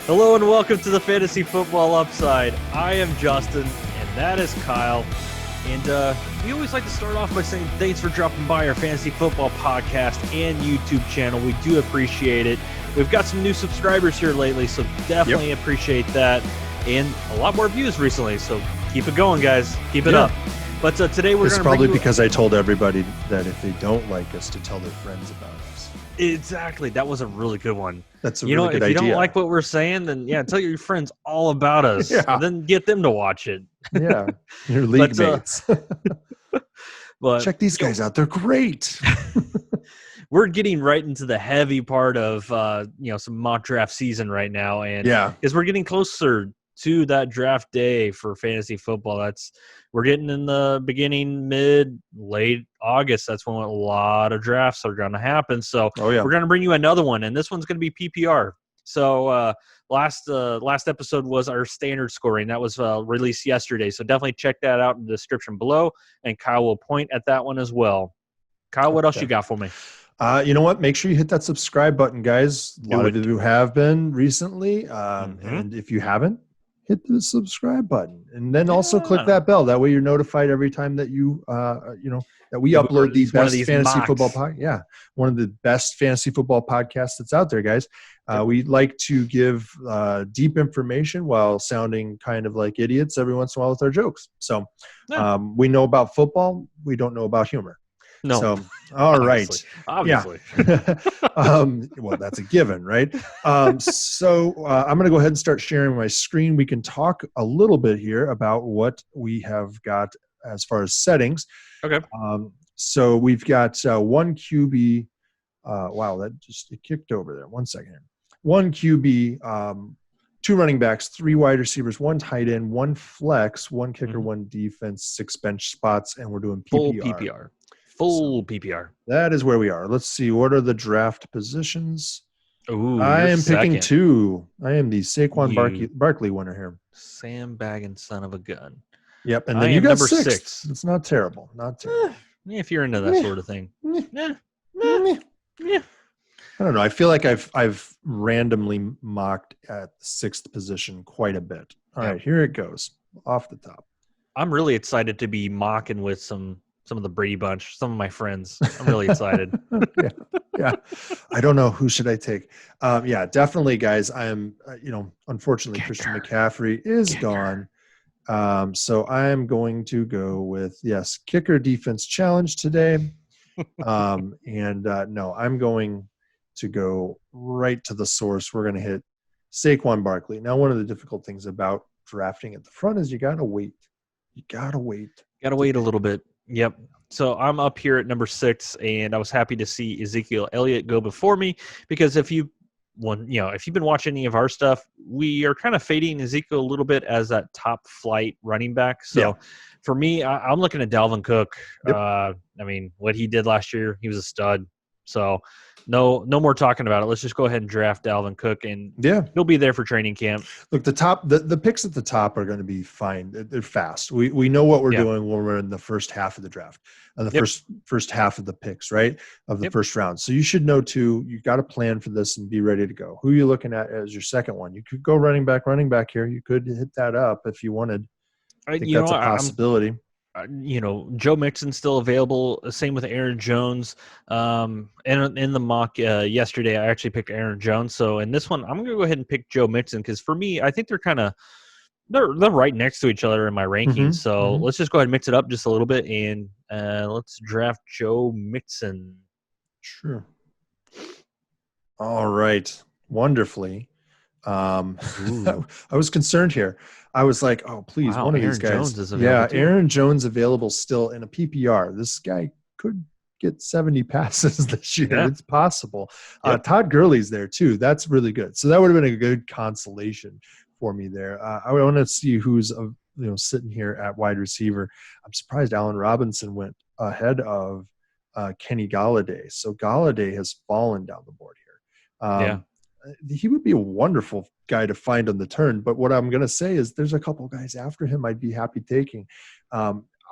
Hello and welcome to the Fantasy Football Upside. I am Justin, and that is Kyle. And we always like to start off by saying thanks for dropping by our Fantasy Football podcast and YouTube channel. We do appreciate it. We've got some new subscribers here lately, so definitely appreciate that. And a lot more views recently, so keep it going, guys. Keep it up. But today we're going to probably because I told everybody that if they don't like us, to tell their friends about us. Exactly. That was a really good one. That's a really good idea. If you don't like what we're saying, then tell your friends all about us. And then get them to watch it. Yeah, your league mates. But check these guys out; they're great. We're getting right into the heavy part of some mock draft season right now, and as we're getting closer to that draft day for fantasy football, we're getting in the beginning, late August. That's when a lot of drafts are going to happen. So we're going to bring you another one, and this one's going to be PPR. So last episode was our standard scoring. That was released yesterday. So definitely check that out in the description below, and Kyle will point at that one as well. Kyle, what else you got for me? You know what? Make sure you hit that subscribe button, guys. A lot of you have been recently. And if you haven't, hit the subscribe button, and then also click that bell. That way you're notified every time that that we upload the best fantasy football podcast. One of the best fantasy football podcasts that's out there, guys. We like to give deep information while sounding kind of like idiots every once in a while with our jokes. So we know about football. We don't know about humor. No. So, all right. Obviously. Well, that's a given, right? So I'm going to go ahead and start sharing my screen. We can talk a little bit here about what we have got as far as settings. Okay. So we've got one QB. Wow, it kicked over there. 1 second. One QB, two running backs, three wide receivers, one tight end, one flex, one kicker, one defense, 6 bench spots, and we're doing PPR. Full PPR. That is where we are. Let's see. What are the draft positions? Ooh, I am picking 2. I am the Saquon Barkley winner here. Sam bagging son of a gun. Yep. And then you got number 6. It's not terrible. Not terrible. If you're into that sort of thing. I don't know. I feel like I've randomly mocked at the 6th position quite a bit. All right, here it goes. Off the top. I'm really excited to be mocking with some of the Brady Bunch, some of my friends. I'm really excited. Yeah. I don't know. Who should I take? Definitely, guys. I am, unfortunately, Christian McCaffrey is gone. So I am going to go with, kicker defense challenge today. No, I'm going to go right to the source. We're going to hit Saquon Barkley. Now, one of the difficult things about drafting at the front is you got to wait. Got to wait a little bit. Yep. So I'm up here at number 6, and I was happy to see Ezekiel Elliott go before me because if you've been watching any of our stuff, we are kind of fading Ezekiel a little bit as that top flight running back. So for me, I'm looking at Dalvin Cook. Yep. What he did last year, he was a stud. So no more talking about it. Let's just go ahead and draft Alvin Cook, and he'll be there for training camp. Look, the picks at the top are going to be fine. They're fast. We know what we're doing when we're in the first half of the draft, and the first half of the picks, right, of the first round. So you should know too. You got to plan for this and be ready to go. Who are you looking at as your second one? You could go running back here. You could hit that up if you wanted. I think that's a possibility. Joe Mixon's still available. Same with Aaron Jones. And in the mock yesterday, I actually picked Aaron Jones. So in this one, I'm going to go ahead and pick Joe Mixon because for me, I think they're right next to each other in my rankings. So let's just go ahead and mix it up just a little bit, and let's draft Joe Mixon. Sure. All right. Wonderfully. I was concerned here. I was like, oh, please, one of these guys. Jones is available too. Aaron Jones available still in a PPR. This guy could get 70 passes this year. It's possible. Todd Gurley's there too. That's really good. So that would have been a good consolation for me there. I want to see who's sitting here at wide receiver. I'm surprised Allen Robinson went ahead of Kenny Golladay. So Golladay has fallen down the board here. He would be a wonderful guy to find on the turn. But what I'm going to say is there's a couple guys after him I'd be happy taking.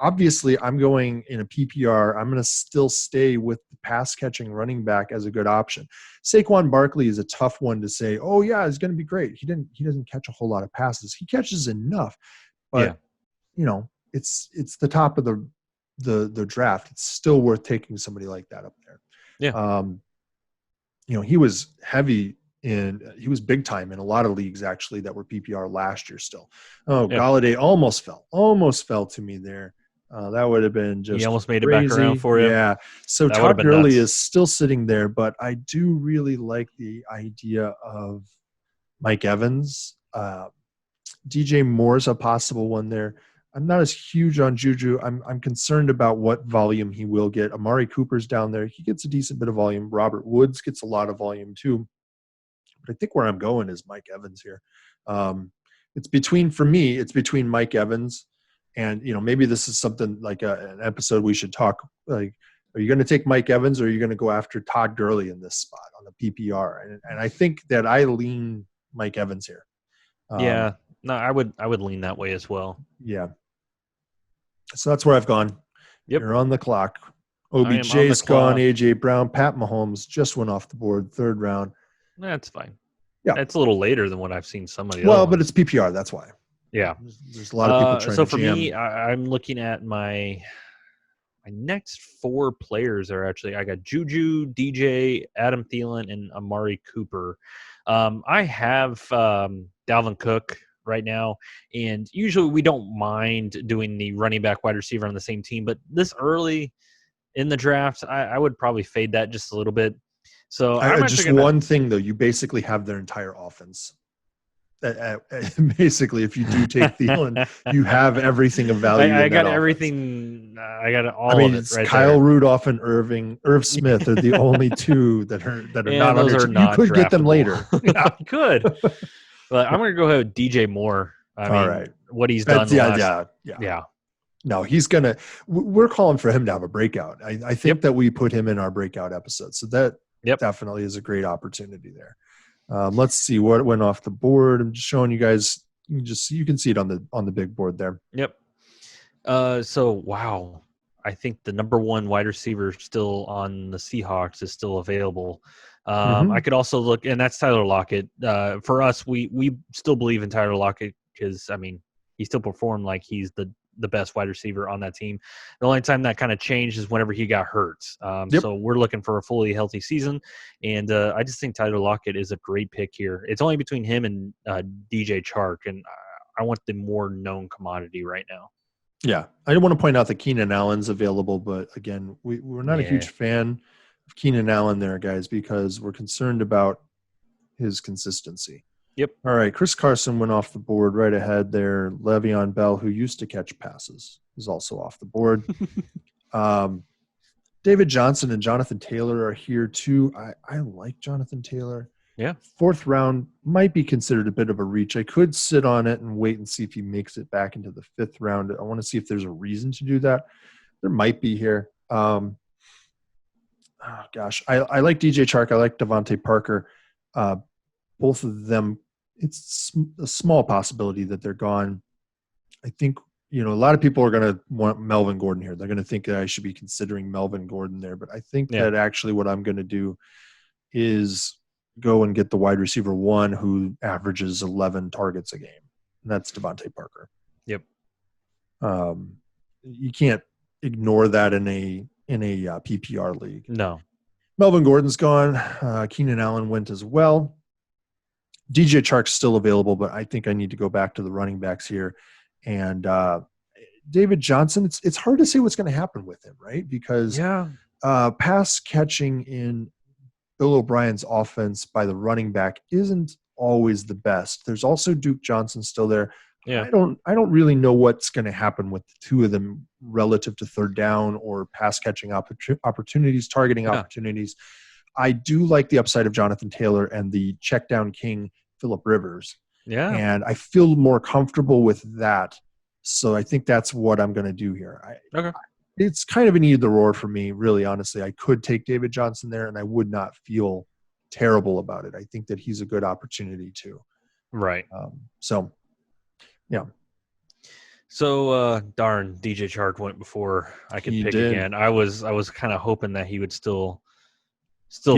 obviously I'm going in a PPR. I'm going to still stay with the pass catching running back as a good option. Saquon Barkley is a tough one to say, oh yeah, it's going to be great. He doesn't catch a whole lot of passes. He catches enough, but it's the top of the draft. It's still worth taking somebody like that up there. Yeah. He was he was big time in a lot of leagues actually that were PPR last year still. Galladay almost fell to me there. That would have been just, he almost made crazy. It back around for you. Yeah. So that Todd Gurley is still sitting there, but I do really like the idea of Mike Evans. DJ Moore's a possible one there. I'm not as huge on Juju. I'm concerned about what volume he will get. Amari Cooper's down there. He gets a decent bit of volume. Robert Woods gets a lot of volume too. But I think where I'm going is Mike Evans here. It's between Mike Evans and, maybe this is something like an episode we should talk, like, are you going to take Mike Evans or are you going to go after Todd Gurley in this spot on the PPR? And I think that I lean Mike Evans here. No, I would lean that way as well. Yeah. So that's where I've gone. Yep. You're on the clock. OBJ's gone. AJ Brown, Pat Mahomes just went off the board, third round. That's fine. Yeah. It's a little later than what I've seen somebody else. Well, but it's PPR. That's why. Yeah. There's a lot of people trying to jam. So for me, I'm looking at my next four players are actually, I got Juju, DJ, Adam Thielen, and Amari Cooper. I have Dalvin Cook right now, and usually we don't mind doing the running back wide receiver on the same team, but this early in the draft, I would probably fade that just a little bit. So one thing though, you basically have their entire offense. Basically, if you do take Thielen, you have everything of value. I got everything. I got all of it right Kyle there. Rudolph and Irv Smith are the only two that are not those under. Are not you could get them later. Yeah, you could. But I'm going to go ahead with DJ Moore. All right. What he's done. Yeah. No, he's going to – we're calling for him to have a breakout. I think that we put him in our breakout episode. So that definitely is a great opportunity there. Let's see what went off the board. I'm just showing you guys. You can see it on the big board there. Yep. Wow. I think the number one wide receiver still on the Seahawks is still available. I could also look, and that's Tyler Lockett. For us, we still believe in Tyler Lockett because, he still performed like he's the best wide receiver on that team. The only time that kind of changed is whenever he got hurt. So we're looking for a fully healthy season, and I just think Tyler Lockett is a great pick here. It's only between him and DJ Chark, and I want the more known commodity right now. Yeah, I want to point out that Keenan Allen's available, but again, we're not a huge fan of Keenan Allen there, guys, because we're concerned about his consistency. Yep. All right, Chris Carson went off the board right ahead there. Le'Veon Bell, who used to catch passes, is also off the board. David Johnson and Jonathan Taylor are here too. I like Jonathan Taylor. Yeah. Fourth round might be considered a bit of a reach. I could sit on it and wait and see if he makes it back into the fifth round. I want to see if there's a reason to do that. There might be here. I like DJ Chark. I like Devontae Parker. Both of them, it's a small possibility that they're gone. I think, a lot of people are going to want Melvin Gordon here. They're going to think that I should be considering Melvin Gordon there. But I think that actually what I'm going to do is go and get the wide receiver one who averages 11 targets a game. And that's Devontae Parker. Yep. You can't ignore that in a PPR league. No. Melvin Gordon's gone. Keenan Allen went as well. DJ Chark's still available, but I think I need to go back to the running backs here. And David Johnson, it's hard to say what's going to happen with him, right? Because pass catching in Bill O'Brien's offense by the running back isn't always the best. There's also Duke Johnson still there. Yeah. I don't really know what's going to happen with the two of them relative to third down or pass catching opportunities, targeting opportunities. I do like the upside of Jonathan Taylor and the check down king Phillip Rivers. Yeah. And I feel more comfortable with that. So I think that's what I'm going to do here. It's kind of an either or for me, really, honestly. I could take David Johnson there and I would not feel terrible about it. I think that he's a good opportunity too. Right. So, yeah. So darn, DJ Chark went before I could pick again. I was kind of hoping that he would still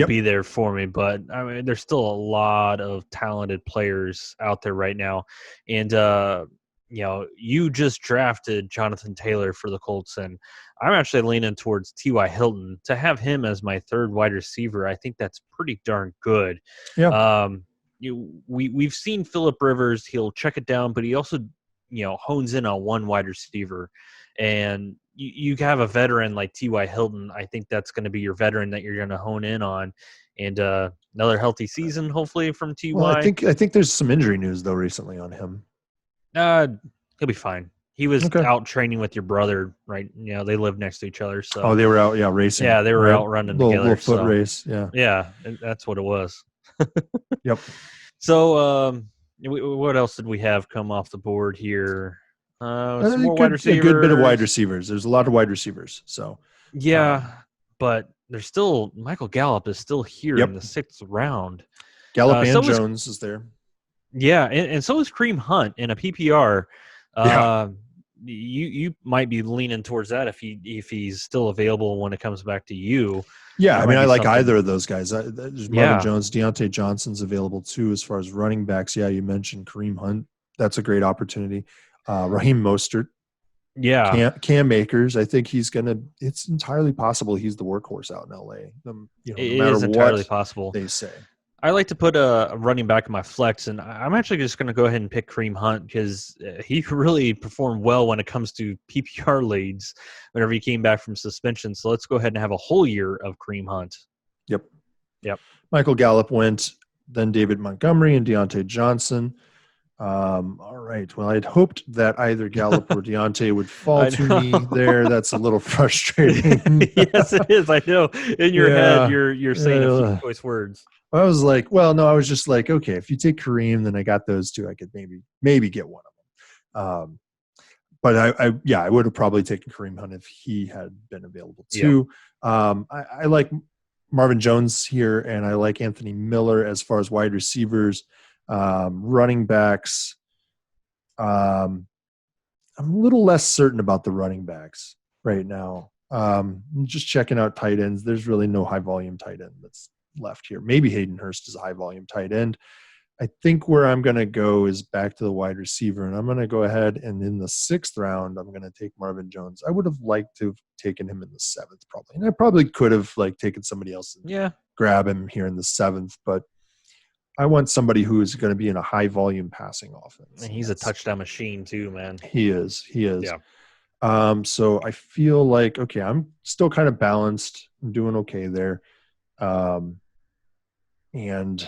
be there for me, but I mean, there's still a lot of talented players out there right now, and you just drafted Jonathan Taylor for the Colts, and I'm actually leaning towards T.Y. Hilton. To have him as my third wide receiver, I think that's pretty darn good. Yeah. We've seen Phillip Rivers. He'll check it down, but he also, hones in on one wide receiver. And you have a veteran like T.Y. Hilton. I think that's going to be your veteran that you're going to hone in on. And another healthy season, hopefully, from T.Y. Well, I think there's some injury news, though, recently on him. He'll be fine. He was out training with your brother, right? They live next to each other. So they were out, racing. Yeah, they were out running together. Little foot race, yeah, that's what it was. Yep. So, what else did we have come off the board here? Some more wide receivers. A good bit of wide receivers. There's a lot of wide receivers. So but there's still Michael Gallup is still here in the 6th round. Gallup and Jones is there. Yeah, and so is Kareem Hunt in a PPR. You might be leaning towards that if he's still available when it comes back to you. Yeah, I mean, I like either of those guys. There's Marvin Jones, Deontay Johnson's available too. As far as running backs, you mentioned Kareem Hunt. That's a great opportunity. Raheem Mostert. Yeah. Cam Akers. I think it's entirely possible he's the workhorse out in LA. No matter entirely possible. They say. I like to put a running back in my flex, and I'm actually just going to go ahead and pick Kareem Hunt because he really performed well when it comes to PPR leads whenever he came back from suspension. So let's go ahead and have a whole year of Kareem Hunt. Yep. Michael Gallup went, then David Montgomery and Deontay Johnson. All right. Well, I'd hoped that either Gallup or Deontay would fall to me there. That's a little frustrating. Yes, it is. I know. In your head, you're saying a few choice words. I was like, I was just like, okay, if you take Kareem, then I got those two. I could maybe get one of them. But I would have probably taken Kareem Hunt if he had been available too. Yeah. I like Marvin Jones here, and I like Anthony Miller as far as wide receivers, running backs. I'm a little less certain about the running backs right now. I'm just checking out tight ends. There's really no high volume tight end that's left here. Maybe Hayden Hurst is a high volume tight end. I think where I'm going to go is back to the wide receiver, and I'm going to go ahead and in the 6th round, I'm going to take Marvin Jones. I would have liked to have taken him in the 7th probably, and I probably could have taken somebody else and grab him here in the 7th, but I want somebody who is going to be in a high volume passing offense. And he's a touchdown machine too, man. He is. Yeah. So I feel like, okay, I'm still kind of balanced. I'm doing okay there. And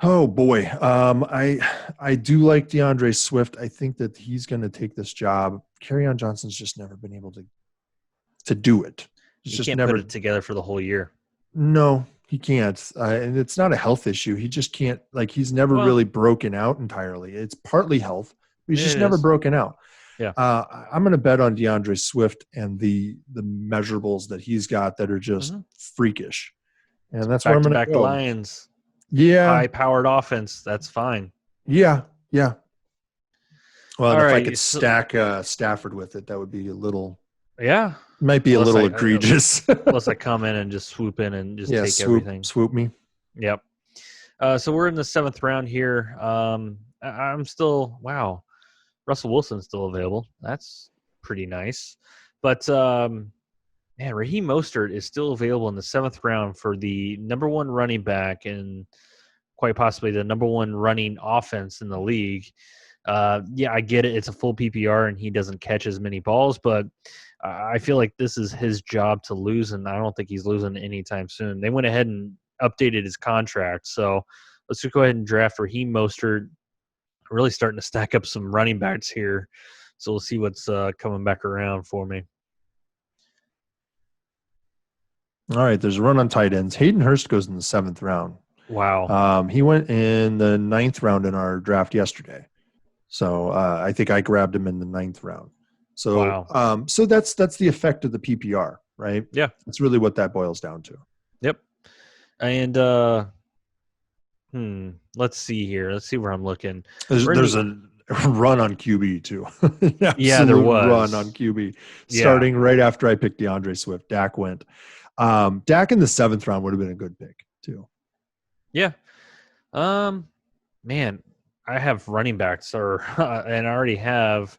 oh boy, I do like DeAndre Swift. I think that he's going to take this job. Kerryon Johnson's just never been able to do it. He just can't put it together for the whole year. No, he can't. And it's not a health issue. He just can't. He's never really broken out entirely. It's partly health. But he's just never broken out. Yeah. I'm going to bet on DeAndre Swift and the measurables that he's got that are just freakish. And that's where I'm going to go. Lions. Yeah. High-powered offense. That's fine. Yeah. Well, if I could stack Stafford with it, that would be a little – yeah. Might be a little egregious. Unless I come in and just swoop in and just take everything. Swoop me. Yep. So we're in the 7th round here. I'm still – wow. Russell Wilson's still available. That's pretty nice. But, Raheem Mostert is still available in the 7th round for the number 1 running back and quite possibly the number 1 running offense in the league. I get it. It's a full PPR and he doesn't catch as many balls, but I feel like this is his job to lose, and I don't think he's losing anytime soon. They went ahead and updated his contract, so let's just go ahead and draft Raheem Mostert. Really starting to stack up some running backs here, so we'll see what's coming back around for me. All right, there's a run on tight ends. Hayden Hurst goes in the 7th round. Wow. He went in the 9th round in our draft yesterday. So I think I grabbed him in the 9th round. So wow. So that's the effect of the PPR, right? Yeah. That's really what that boils down to. Yep. And let's see here. Let's see where I'm looking. There's an run on QB too. Yeah, there was run on QB starting right after I picked DeAndre Swift. Dak went. Dak in the 7th round would have been a good pick too. Yeah. Man, I have running backs and I already have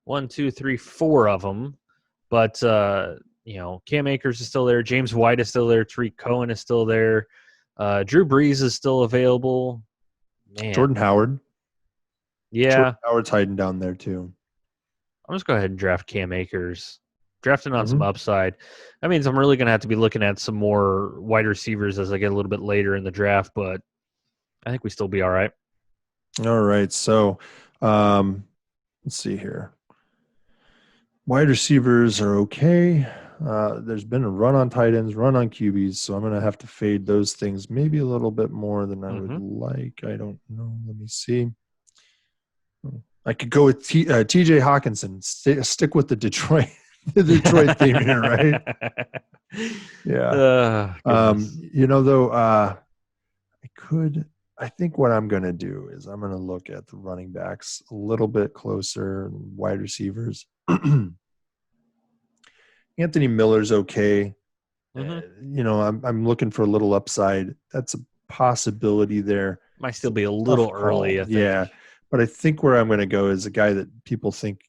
1, 2, 3, 4 of them. But Cam Akers is still there. James White is still there. Tariq Cohen is still there. Drew Brees is still available. Man. Jordan Howard. Yeah. Jordan Howard's hiding down there too. I'm just go ahead and draft Cam Akers. Drafting on some upside. That means I'm really going to have to be looking at some more wide receivers as I get a little bit later in the draft, but I think we still be all right. All right. So let's see here. Wide receivers are okay. There's been a run on tight ends, run on QBs, so I'm going to have to fade those things maybe a little bit more than I would like. I don't know. Let me see. I could go with TJ Hawkinson. Stick with the Detroit theme here, right? Yeah. I think what I'm going to do is I'm going to look at the running backs a little bit closer, wide receivers. Anthony Miller's okay. I'm looking for a little upside. That's a possibility there. Might still be a little early, I think. Yeah. But I think where I'm going to go is a guy that people think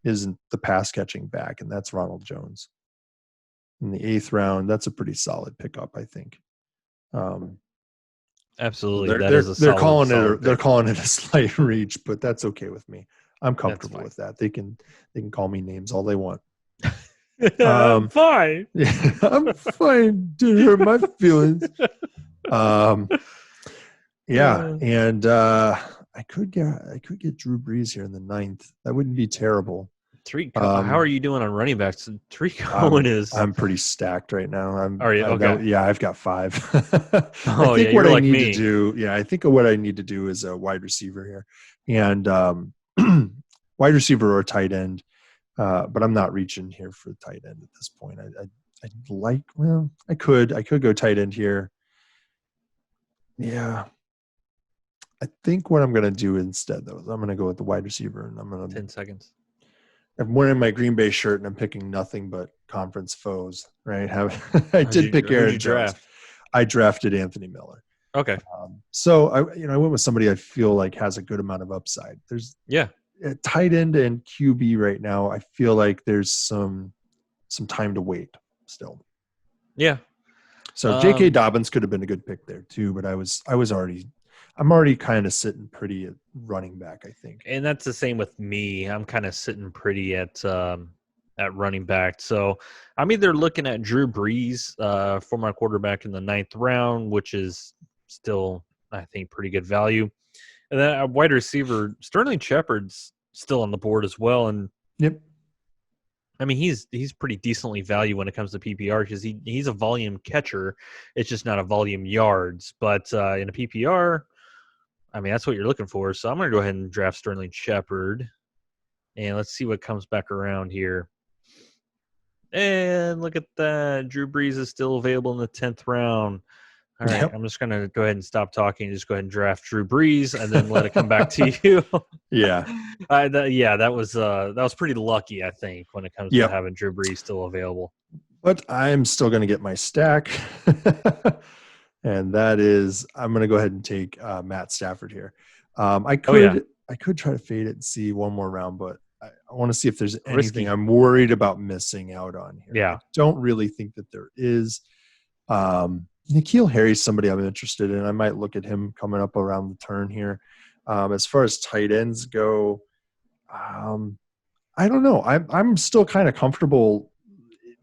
isn't the pass catching back, and that's Ronald Jones. In the 8th round, that's a pretty solid pickup, I think. Absolutely. They're calling it a slight reach, but that's okay with me. I'm comfortable with that. They can call me names all they want. I'm fine. Yeah, I'm fine. Didn't hurt my feelings. And I could get Drew Brees here in the 9th. That wouldn't be terrible. Tariq, how are you doing on running backs? Tariq Cohen is. I'm pretty stacked right now. Are you okay? I've got 5. I think what I need to do. Yeah, I think what I need to do is a wide receiver here, and wide receiver or tight end. But I'm not reaching here for tight end at this point. I could go tight end here. Yeah. I think what I'm going to do instead, though, is I'm going to go with the wide receiver, and I'm going to 10 seconds. I'm wearing my Green Bay shirt, and I'm picking nothing but conference foes. Right? I did pick Aaron Jones. I drafted Anthony Miller. Okay. So I went with somebody I feel like has a good amount of upside. There's tight end and QB right now. I feel like there's some time to wait still. Yeah. So J.K. Dobbins could have been a good pick there too, but I'm already kind of sitting pretty at running back, I think. And that's the same with me. I'm kind of sitting pretty at running back. So I'm either looking at Drew Brees for my quarterback in the 9th round, which is still, I think, pretty good value. And then a wide receiver, Sterling Shepard's still on the board as well. And I mean, he's pretty decently valued when it comes to PPR because he's a volume catcher. It's just not a volume yards. But in a PPR, I mean, that's what you're looking for. So I'm going to go ahead and draft Sterling Shepard. And let's see what comes back around here. And look at that. Drew Brees is still available in the 10th round. All right, I'm just going to go ahead and stop talking and just go ahead and draft Drew Brees and then let it come back to you. That was pretty lucky, I think, when it comes to having Drew Brees still available. But I'm still going to get my stack. And that is, I'm going to go ahead and take Matt Stafford here. I could try to fade it and see one more round, but I want to see if there's anything I'm worried about missing out on here. Yeah. I don't really think that there is. N'Keal Harry's somebody I'm interested in. I might look at him coming up around the turn here. As far as tight ends go, I don't know. I'm still kind of comfortable.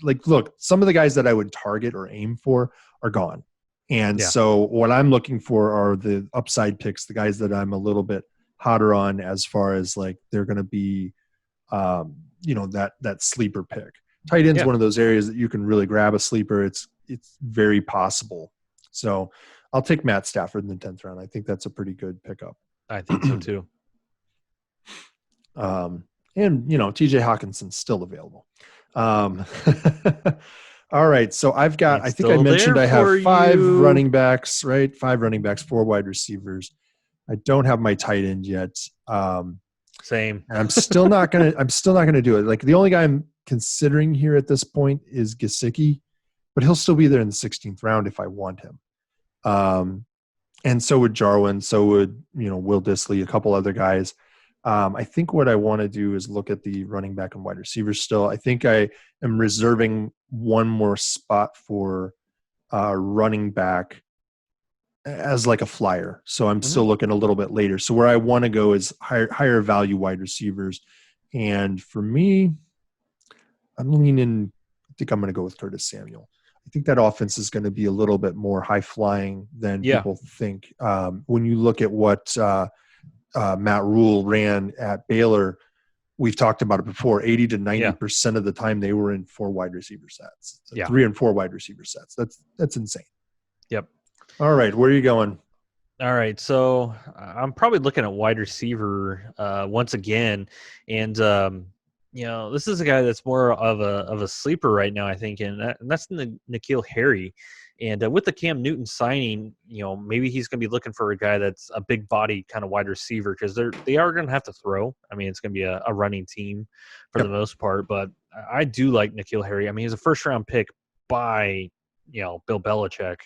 Like, look, some of the guys that I would target or aim for are gone. And so what I'm looking for are the upside picks, the guys that I'm a little bit hotter on as far as like they're going to be, that sleeper pick. Tight end's one of those areas that you can really grab a sleeper. It's very possible. So I'll take Matt Stafford in the 10th round. I think that's a pretty good pickup. I think so too. And TJ Hawkinson's still available. All right. So I think I mentioned I have 5 running backs, right? 5 running backs, 4 wide receivers. I don't have my tight end yet. Same. And I'm still not gonna do it. Like the only guy I'm considering here at this point is Gessicki, but he'll still be there in the 16th round if I want him. And so would Jarwin, so would Will Dissly, a couple other guys. I think what I want to do is look at the running back and wide receivers still. I think I am reserving one more spot for running back as like a flyer. So I'm still looking a little bit later. So where I want to go is higher value wide receivers. And for me, I'm leaning, I think I'm going to go with Curtis Samuel. I think that offense is going to be a little bit more high flying than people think. When you look at what Matt Rule ran at Baylor, we've talked about it before, 80 to 90% of the time they were in 4 wide receiver sets, 3 and 4 wide receiver sets. That's insane. Yep. All right. Where are you going? All right. So I'm probably looking at wide receiver once again. And, this is a guy that's more of a sleeper right now, I think. And that's N'Keal Harry. And with the Cam Newton signing, maybe he's going to be looking for a guy that's a big body kind of wide receiver because they are going to have to throw. I mean, it's going to be a running team for the most part. But I do like N'Keal Harry. I mean, he's a first-round pick by, Bill Belichick,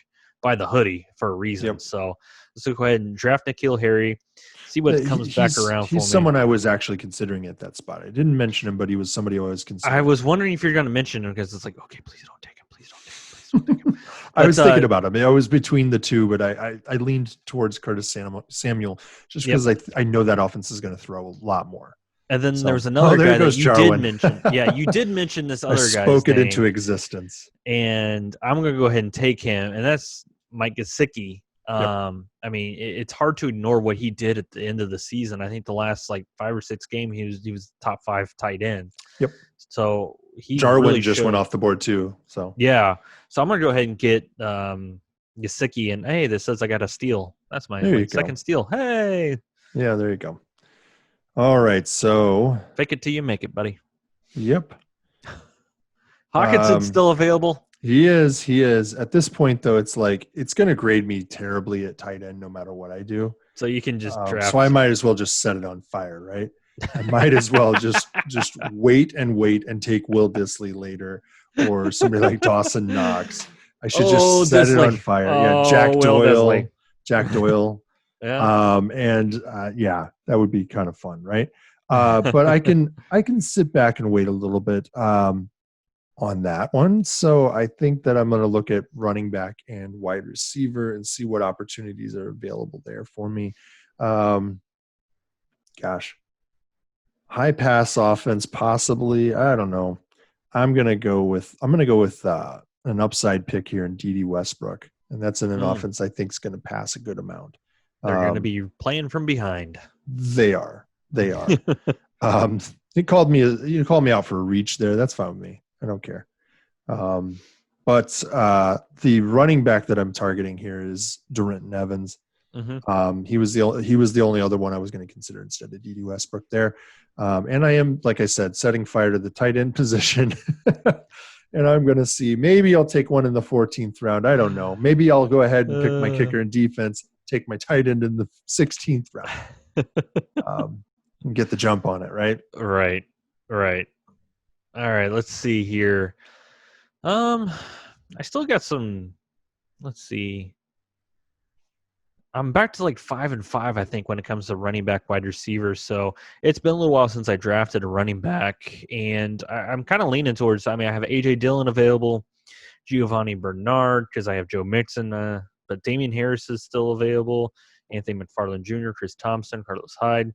by the hoodie for a reason. Yep. So let's go ahead and draft N'Keal Harry, see what comes back around for me. He's someone I was actually considering at that spot. I didn't mention him, but he was somebody I was considering. I was wondering if you're going to mention him because it's like, okay, please don't take him. Please don't take him. Please don't take him. I was thinking about him. I was between the two, but I leaned towards Curtis Samuel just because I know that offense is going to throw a lot more. And then there was another guy that you did mention. Yeah, you did mention this other guy. I spoke it into existence. And I'm going to go ahead and take him, and that's Mike Gessicki. I mean, it's hard to ignore what he did at the end of the season. I think the last 5 or 6 games, he was top 5 tight end. Yep. So Jarwin really just went off the board too. So yeah. So I'm gonna go ahead and get Gessicki, and hey, this says I got a steal. That's my second steal. Hey. Yeah, there you go. All right, so fake it till you make it, buddy. Yep. Hawkinson's still available. He is. At this point, though, it's like it's going to grade me terribly at tight end no matter what I do. So you can just draft. So I might as well just set it on fire, right? I might as well just wait and take Will Dissly later or somebody like Dawson Knox. I should just set it on fire. Yeah, Jack Doyle. Yeah. That would be kind of fun, right? But I can sit back and wait a little bit on that one. So I think that I'm going to look at running back and wide receiver and see what opportunities are available there for me. High pass offense, possibly. I don't know. I'm going to go with an upside pick here in D.D. Westbrook. And that's in an offense I think is going to pass a good amount. They're going to be playing from behind. They are. You called me out for a reach there. That's fine with me. I don't care. But the running back that I'm targeting here is Durant Evans. Mm-hmm. He was the only other one I was going to consider instead of D.D. Westbrook there. And I am, like I said, setting fire to the tight end position. And I'm going to see. Maybe I'll take one in the 14th round. I don't know. Maybe I'll go ahead and pick my kicker in defense, take my tight end in the 16th round. And get the jump on it, right? Right. All right, let's see here. I still got some. Let's see. I'm back to 5 and 5, I think, when it comes to running back, wide receivers. So it's been a little while since I drafted a running back, and I'm kind of leaning towards. I have A.J. Dillon available, Giovanni Bernard, because I have Joe Mixon, but Damian Harris is still available, Anthony McFarland Jr., Chris Thompson, Carlos Hyde.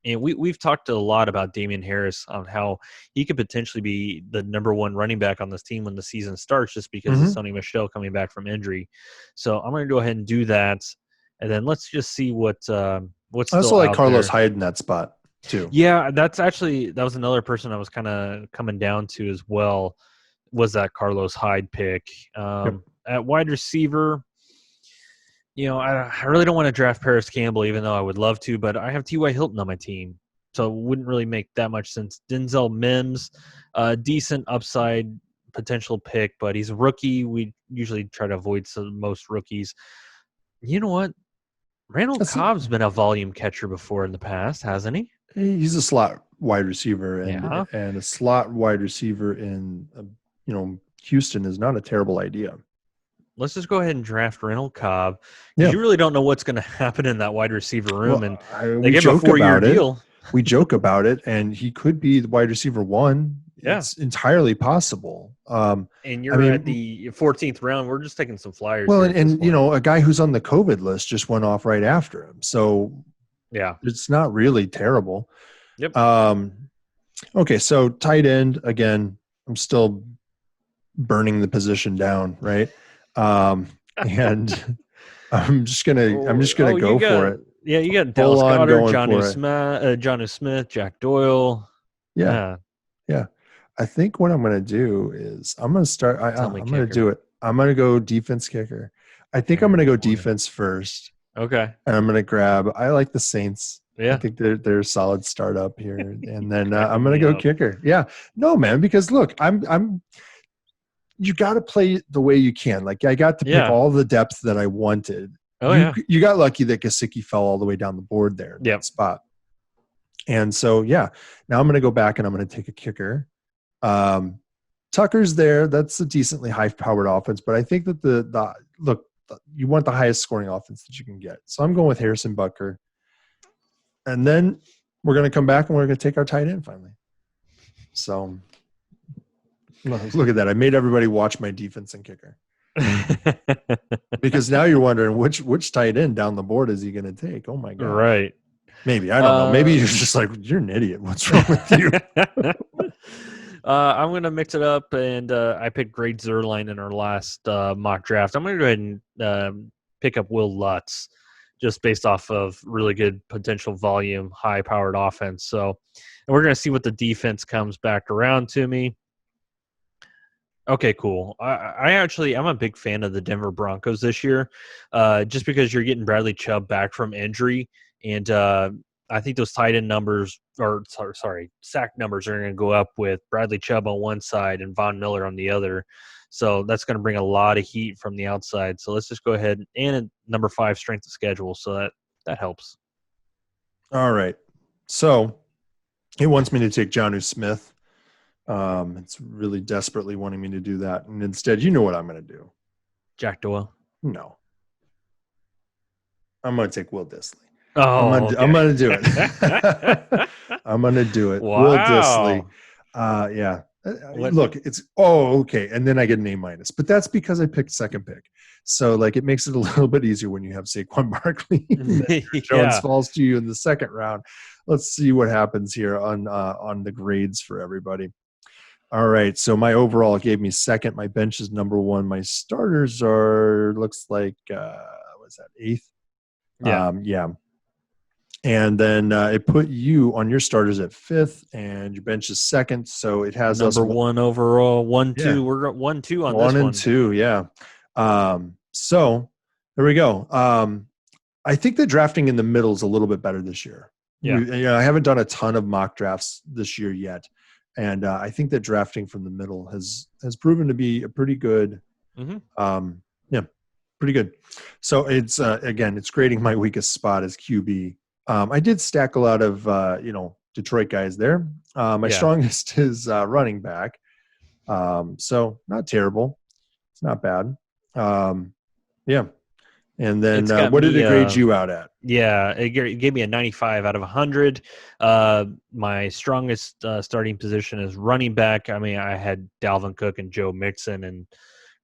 And we've talked a lot about Damian Harris on how he could potentially be the number 1 running back on this team when the season starts just because of Sonny Michel coming back from injury. So I'm going to go ahead and do that. And then let's just see what's I also like Carlos Hyde in that spot too. Yeah, that was another person I was kind of coming down to as well, was that Carlos Hyde pick. At wide receiver, I really don't want to draft Paris Campbell, even though I would love to, but I have T.Y. Hilton on my team, so it wouldn't really make that much sense. Denzel Mims, decent upside potential pick, but he's a rookie. We usually try to avoid most rookies. You know what? Reynold Cobb's been a volume catcher before in the past, hasn't he? He's a slot wide receiver, and a slot wide receiver in Houston is not a terrible idea. Let's just go ahead and draft Reynold Cobb, because you really don't know what's going to happen in that wide receiver room. Well, and they gave him a 4-year deal. We joke about it, and he could be the wide receiver 1. Yeah. It's entirely possible. And you're at the 14th round. We're just taking some flyers. Well, and a guy who's on the COVID list just went off right after him. So yeah, it's not really terrible. Yep. Okay, so tight end again. I'm still burning the position down, right? And I'm just gonna go for it. Yeah, you got Dallas Goedert, Jonnu Smith, Jack Doyle. Yeah. I think what I'm gonna do is I'm gonna start. I'm gonna do it. I'm gonna go defense kicker. I think I'm gonna go defense first. Okay. And I'm gonna grab. I like the Saints. Yeah. I think they're a solid startup here, and then I'm gonna go kicker. Yeah. No, man, because look, I'm. You got to play the way you can. Like I got to pick all the depth that I wanted. You got lucky that Gessicki fell all the way down the board there in that spot. And so, now I'm going to go back and I'm going to take a kicker. Tucker's there. That's a decently high-powered offense, but I think that you want the highest scoring offense that you can get. So I'm going with Harrison Butker. And then we're going to come back and we're going to take our tight end finally. So look at that. I made everybody watch my defense and kicker. Because now you're wondering which tight end down the board is he going to take? Oh, my God. Right. Maybe. I don't know. Maybe you're just like, you're an idiot. What's wrong with you? I'm going to mix it up, and I picked Greg Zuerlein in our last mock draft. I'm going to go ahead and pick up Will Lutz, just based off of really good potential volume, high-powered offense. So, and we're going to see what the defense comes back around to me. Okay, cool. I'm a big fan of the Denver Broncos this year, just because you're getting Bradley Chubb back from injury, and I think those tight end numbers, sack numbers are going to go up with Bradley Chubb on one side and Von Miller on the other. So that's going to bring a lot of heat from the outside. So let's just go ahead and number 5 strength of schedule. So that helps. All right. So he wants me to take Jonnu Smith. It's really desperately wanting me to do that. And instead, you know what I'm going to do? Jack Doyle? No. I'm going to take Will Dissly. Oh, I'm going to do it. I'm going to do it. Wow. Will Dissly. Yeah. Look, it's okay. And then I get an A-, but that's because I picked second pick. So it makes it a little bit easier when you have Saquon Barkley. Jones falls to you in the second round. Let's see what happens here on the grades for everybody. All right. So my overall gave me second. My bench is number 1. My starters looks like, what's that, 8th? Yeah. Yeah. And then it put you on your starters at 5th, and your bench is second. So it has number 1 overall, 1, 2. Yeah. We're 1, 2 on 1 this one. 1 and 2. Yeah. So there we go. I think the drafting in the middle is a little bit better this year. Yeah. I haven't done a ton of mock drafts this year yet. And I think that drafting from the middle has proven to be a pretty good, pretty good. So it's it's grading my weakest spot as QB. I did stack a lot of Detroit guys there. My strongest is running back. So not terrible. It's not bad. And then what did it grade you out at? Yeah, it gave me a 95 out of 100. My strongest starting position is running back. I mean, I had Alvin Cook and Joe Mixon and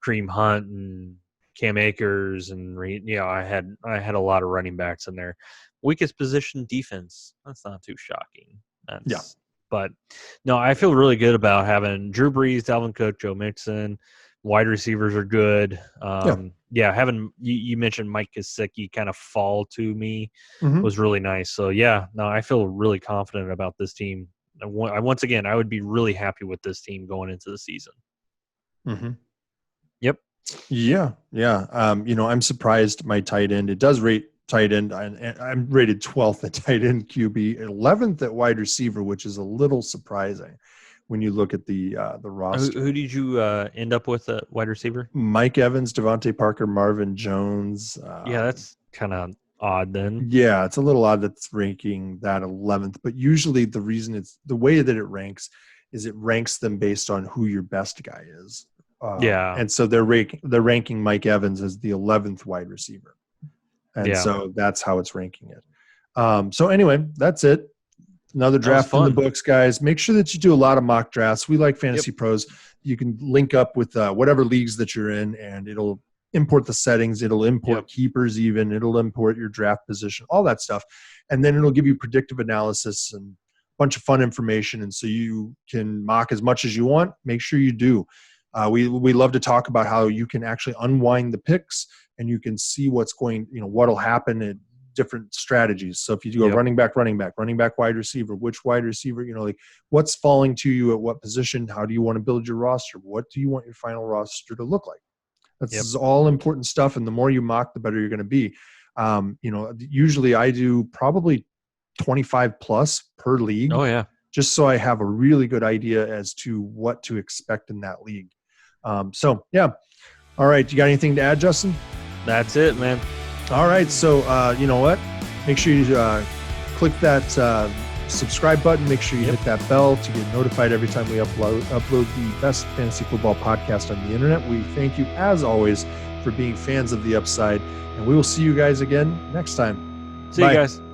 Kareem Hunt and Cam Akers, and I had a lot of running backs in there. Weakest position, defense. That's not too shocking. But no, I feel really good about having Drew Brees, Alvin Cook, Joe Mixon. Wide receivers are good. Having you mentioned Mike Gessicki kind of fall to me was really nice. So I feel really confident about this team. Once again, I would be really happy with this team going into the season. Yep. Yeah. I'm surprised my tight end. It does rate tight end. I'm rated 12th at tight end QB, 11th at wide receiver, which is a little surprising when you look at the roster. Who did you end up with at wide receiver? Mike Evans, Devontae Parker, Marvin Jones. That's kind of odd then. Yeah, it's a little odd that's ranking that 11th, but usually the reason it's the way that it ranks is it ranks them based on who your best guy is. And so they're ranking Mike Evans as the 11th wide receiver. And so that's how it's ranking it. So anyway, that's it. Another draft in the books, guys. Make sure that you do a lot of mock drafts. We like Fantasy Pros. You can link up with whatever leagues that you're in, and it'll import the settings. It'll import keepers even. It'll import your draft position, all that stuff. And then it'll give you predictive analysis and a bunch of fun information. And so you can mock as much as you want. Make sure you do. We love to talk about how you can actually unwind the picks and you can see what'll happen at different strategies. So if you do a running back, wide receiver, which wide receiver, what's falling to you at what position? How do you want to build your roster? What do you want your final roster to look like? This is all important stuff. And the more you mock, the better you're going to be. Usually I do probably 25 plus per league. Oh yeah. Just so I have a really good idea as to what to expect in that league. All right. You got anything to add, Justin? That's it, man. All right. So, you know what? Make sure you click that subscribe button. Make sure you hit that bell to get notified every time we upload the best fantasy football podcast on the internet. We thank you, as always, for being fans of The Upside. And we will see you guys again next time. See you guys.